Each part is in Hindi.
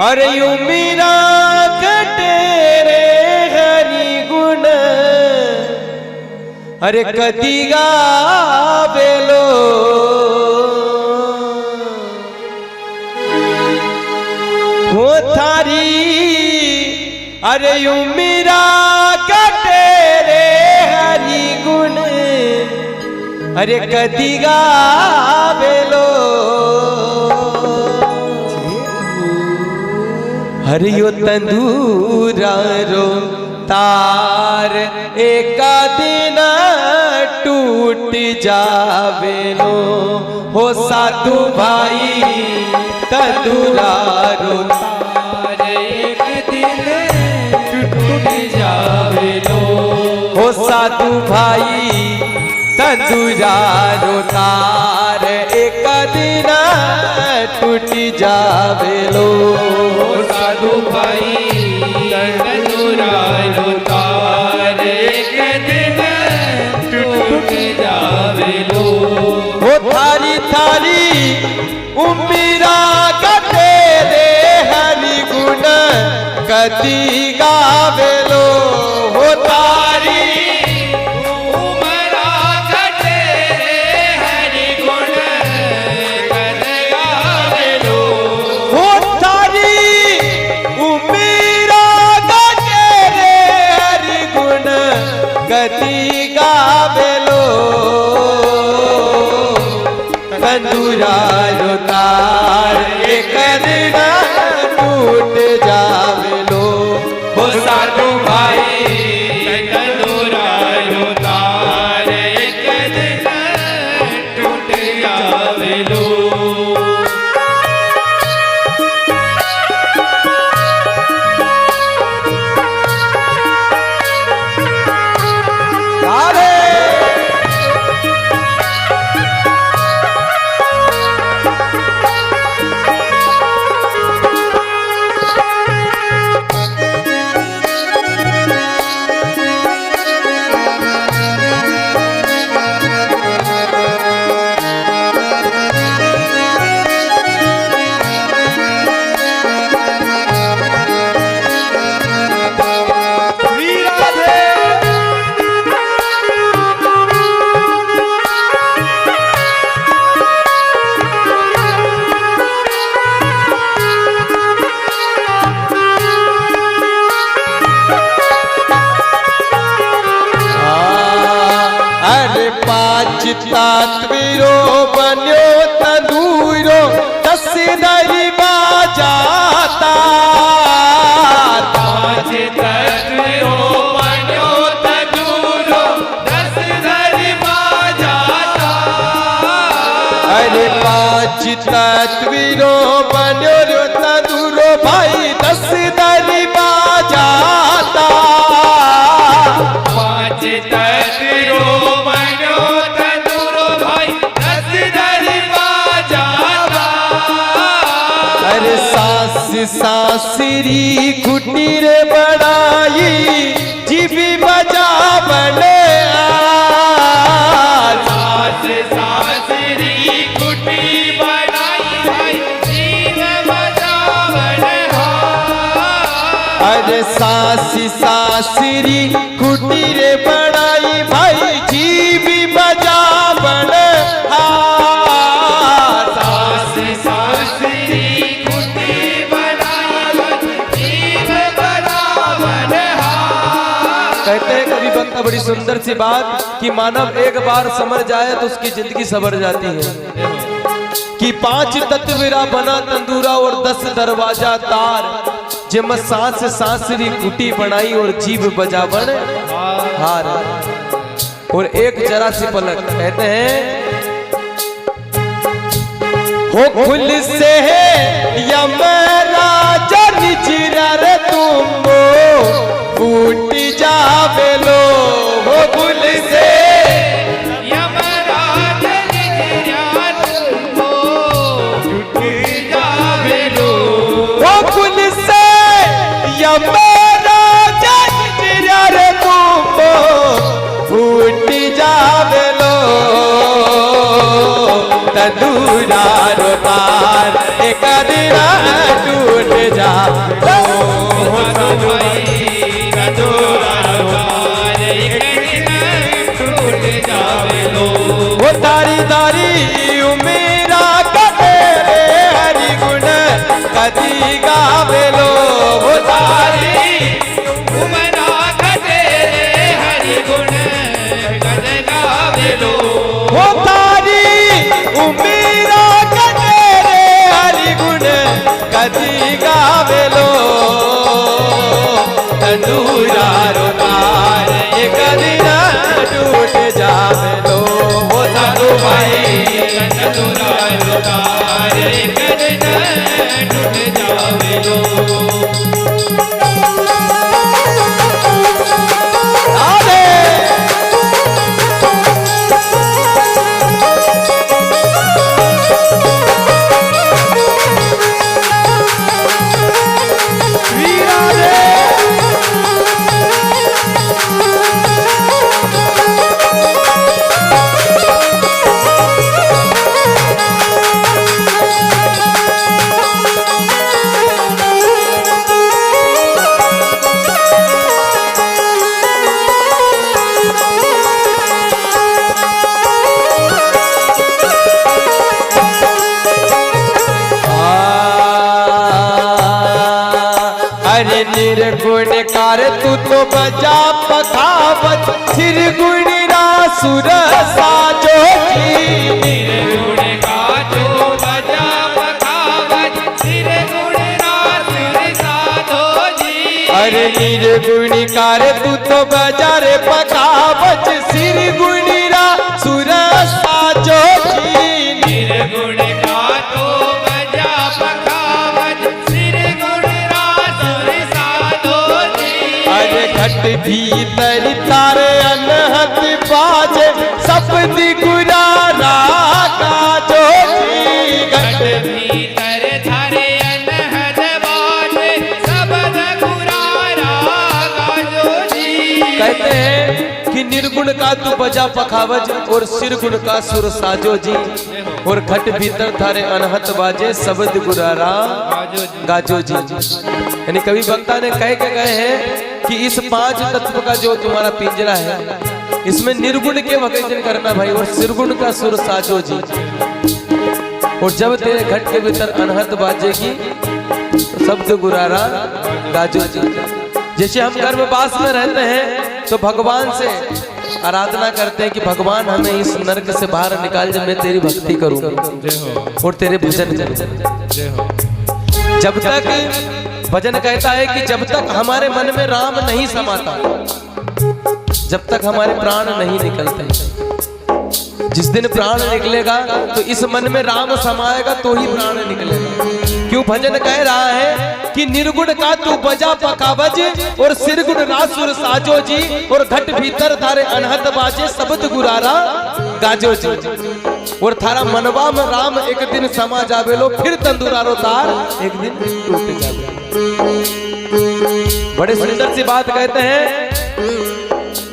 अरे यू मीरा कटे रे हरि गुण अरे कदी गावेलो हो थारी अरे यू मीरा कटे रे हरि गुण अरे कदी गावेलो हरे यो तंदूरा रो तार एका दिन टूट जावेलो हो साधु भाई तंदूरा रो तार एक दिन टूट जावेलो हो साधु भाई तंदूरा रो तार एक दिन टूट जावेलो साधु भाई तंदूरा रो तार एक दिन टूट जावेलो हो थारी थारी उमीरा कटे रे हरि गुण कदी गावेलो हो तारी उमरा कटे रे हरि गुण कदी गावेलो हो थारी उमीरा कटे रे हरि गुण कदी गावेलो तंदूरा रो तार एक दिन टूट जावेलो हो साधु भाई तंदूरा रो तार एक दिन टूट जावेलो तात्वीरो बन्यो तंदूरो दस दरी बाजाता पांच तत्वीरो बन्यो तंदूरो दस दरी बाजाता अरे पांच तत्वीरो बन्यो तंदूरो भाई दस दरी बाजाता पांच तत्वीरो सासरी कुटीर बनाई जीवी बजा बने सासरी कुटी बनाई जीव बजा बने अरे सासरी कुटीर बनाई भाई जीवी बजा बने कहते हैं कभी बनता बड़ी सुंदर सी बात कि मानव एक बार समझ जाए तो उसकी जिंदगी सवर जाती है कि पांच तत्वीरा बना तंदूरा और 10 दरवाजा तार जिम सांस सांसरी कुटी बनाई और जीव बजावन हार और एक जरा सी पलक कहते हैं हो खुल से यमराजा निजरा रे तुम फूट जावेलो हो गुल से यमराज निजरा तुमको टूट जावेलो हो गुल से यमराज निजरा रे तुम फूट जावेलो तंदूरा रो तार एक दिन टूट जा तारी तारी उमेरा कटे रे हरि गुण कदी गावे लो वो तारी उमरा घटे हरि गुण कद गावे लो वो तारी उमेरा कटे रे हरि गुण कदी गावे लो तंदूरा रो तार एक दिन टूट जावे लो वो साधु भाई तंदूरा तारे कद टूट जावे लो आदे वीरा रे अरे निर्गुण कार तू तो बजा पखावत सिर गुणिरा सुर साजो जी गुण का जो बजा पखावत सिर गुण रासुर साधो जी अरे निर्गुण कार तू तो बजा रे पखावत सिर गुणिरा सुर साजो जी निर्गुण का तो बजा पखावत सिर गुण रासुर साधो जी अरे घट भीतर तारे अनहत बाजे शब्द गुरारा गाजो जी घट भीतर थारे अनहद बाजे सबद गुरारा गाजो जी कहते हैं कि निर्गुण का तू बजा पखावज और सिर गुण का सुर साजो जी और घट भीतर थारे अनहत बाजे शब्द गुरारा गाजो जी यानी कवि वक्ता ने कह के गए हैं कि इस पांच तत्व का जो तुम्हारा पिंजरा है इसमें निर्गुण के भजन करना भाई और सिरगुण का सुर साजो जी और जब तेरे घट के भीतर अनहत बाजेगी तो शब्द गुरारा गाजो जी। जैसे हम घर में वास में रहते हैं तो भगवान से आराधना करते हैं कि भगवान हमें इस नरक से बाहर निकाल जब मैं तेरी भक्ति करूंगा और तेरे भजन करूंगा। जब तक भजन कहता है कि जब तक हमारे मन में राम नहीं समाता जब तक हमारे प्राण नहीं निकलते जिस दिन प्राण निकलेगा तो इस मन में राम समाएगा तो ही प्राण निकलेगा। क्यों भजन कह रहा है कि निर्गुण का तू बजा पकावज और सिरगुण रासुर साजो जी और घट भीतर थारे अनहद बाजे शब्द गुरारा गाजो जी और थारा मनवा में राम एक दिन समा जावे लो फिर तंदुरारो तार एक दिन टूट जावे। बड़े सुंदर सी बात कहते हैं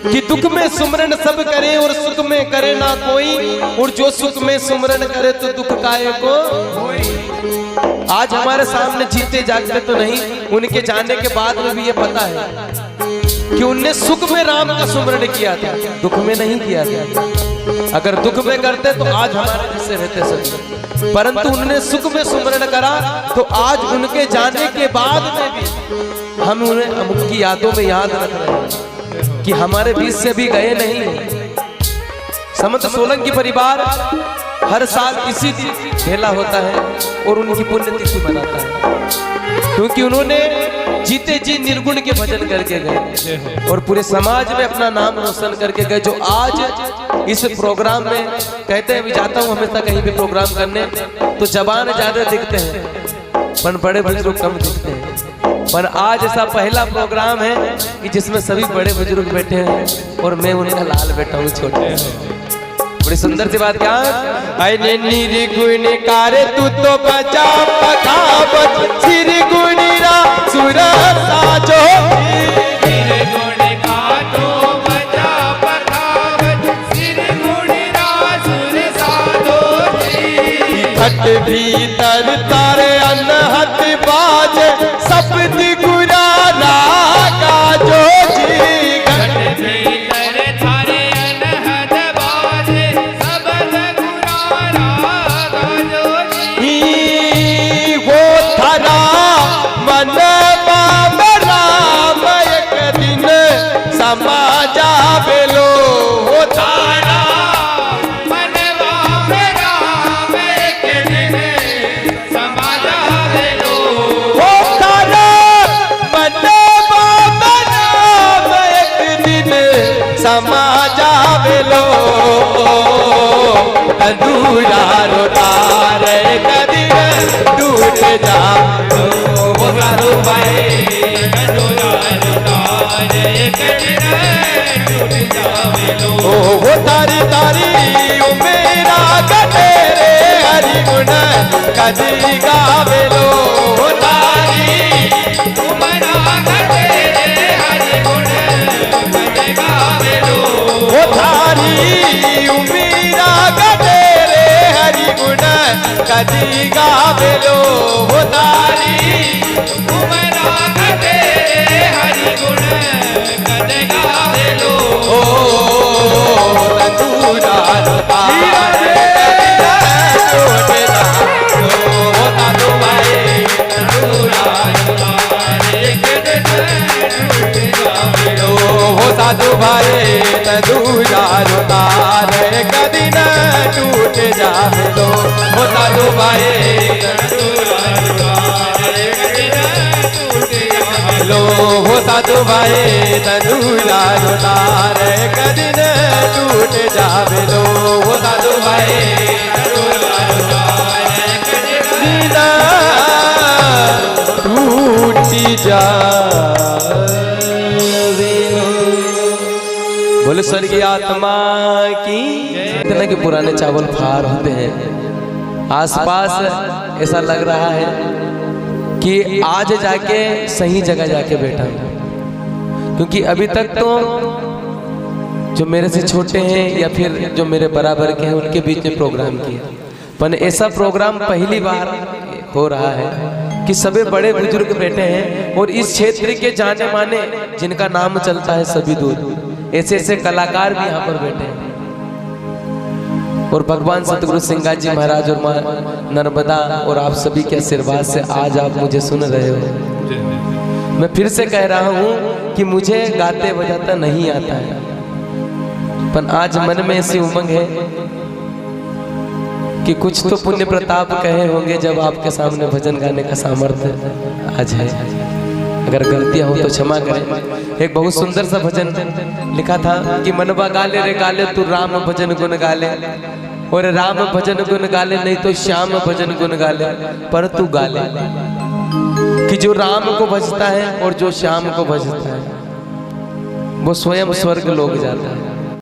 कि दुख में सुमरन सब करे और सुख में करे ना कोई और जो सुख में सुमरन करे तो दुख काहे को। आज हमारे सामने जीते जागते तो नहीं उनके जाने के बाद में भी ये पता है कि उनने सुख में राम का सुमरण किया था दुख में नहीं किया था। अगर दुख में करते तो आज हमारे जैसे रहते सब परंतु उन्होंने सुख में सुमरण करा तो आज उनके जाने के बाद में भी हम उन्हें उनकी यादों में याद रख रहे हैं कि हमारे बीच से भी गए नहीं। समत सोलंकी परिवार हर साल इसी दिन ढेला होता है और उनकी पुण्यतिथि मनाता है क्योंकि उन्होंने जीते जी निर्गुण के भजन करके गए और पूरे समाज में अपना नाम रोशन करके गए। जो आज इस प्रोग्राम में कहते हैं, मैं जाता हूँ हमेशा कहीं भी प्रोग्राम करने तो जवान ज्यादा दिखते हैं पर बड़े बुजुर्ग कम दिखते हैं। पर आज ऐसा पहला प्रोग्राम है कि जिसमें सभी बड़े बुजुर्ग बैठे हैं और मैं उनका लाल बैठा हूँ छोटे। बड़ी सुंदर सी बात क्या है निर्गुण कारे तू तो बचा पखावत सिर गुणीरा सुर साजो निर्गुण का तो बचा पखावत सिर गुणीरा सुर साधो जी। घट भीतर तारे अनहत बाज शब्द गुरारा गाजो जी। घट भीतर थारे अनहद बाजे शब्द रोता रे कदी टूट जा वो साधु भाई ओ वो तारी तारी ओ मेरा गटे रे हरि गुण कदी गावे लो वो तारी वो थारी उमीरा गटे रे हरि गुण कदी गावे लो वो तारी ओ तंदूरा रोता रे टूट जा वो साधु भाई वो साधु भाई तंदूरा रोता रे कदी न टूट जावे लो वो साधु भाई लो वो साधु भाई तंदूरा रोता रे कदी न टूट जावे लो वो साधु भाई दीना टूटी जावे लो। बोले स्वर्गीय आत्मा की इतना कि पुराने चावल फार होते हैं। आसपास ऐसा लग रहा है कि आज जाके सही जगह जाके बैठा हूं, क्योंकि अभी तक तो जो मेरे से छोटे हैं या फिर जो मेरे बराबर के हैं उनके बीच में प्रोग्राम किया, पर ऐसा प्रोग्राम पहली बार हो रहा है कि सभी बड़े बुजुर्ग बैठे हैं और इस क्षेत्र के जाने माने जिनका नाम चलता है सभी दूर, ऐसे ऐसे कलाकार भी यहाँ पर बैठे हैं। और भगवान सतगुरु सिंगार जी महाराज और माँ नर्मदा और आप सभी के आशीर्वाद से आज आप मुझे सुन रहे हो। मैं फिर से कह रहा हूँ कि मुझे गाते बजाता नहीं आता है, पर आज मन में ऐसी उमंग है कि कुछ तो पुण्य प्रताप कहे होंगे जब आपके सामने भजन गाने का सामर्थ्य आज है। अगर गलतियां हो तो क्षमा करें। एक बहुत सुंदर सा भजन लिखा था कि मनवा गाले रे गाले तू राम भजन गुण गाले, और राम भजन गुण गाले नहीं तो श्याम भजन गुण गाले, पर तू गाले कि जो राम को भजता है और जो श्याम को भजता है वो स्वयं स्वर्ग लोग जाता है।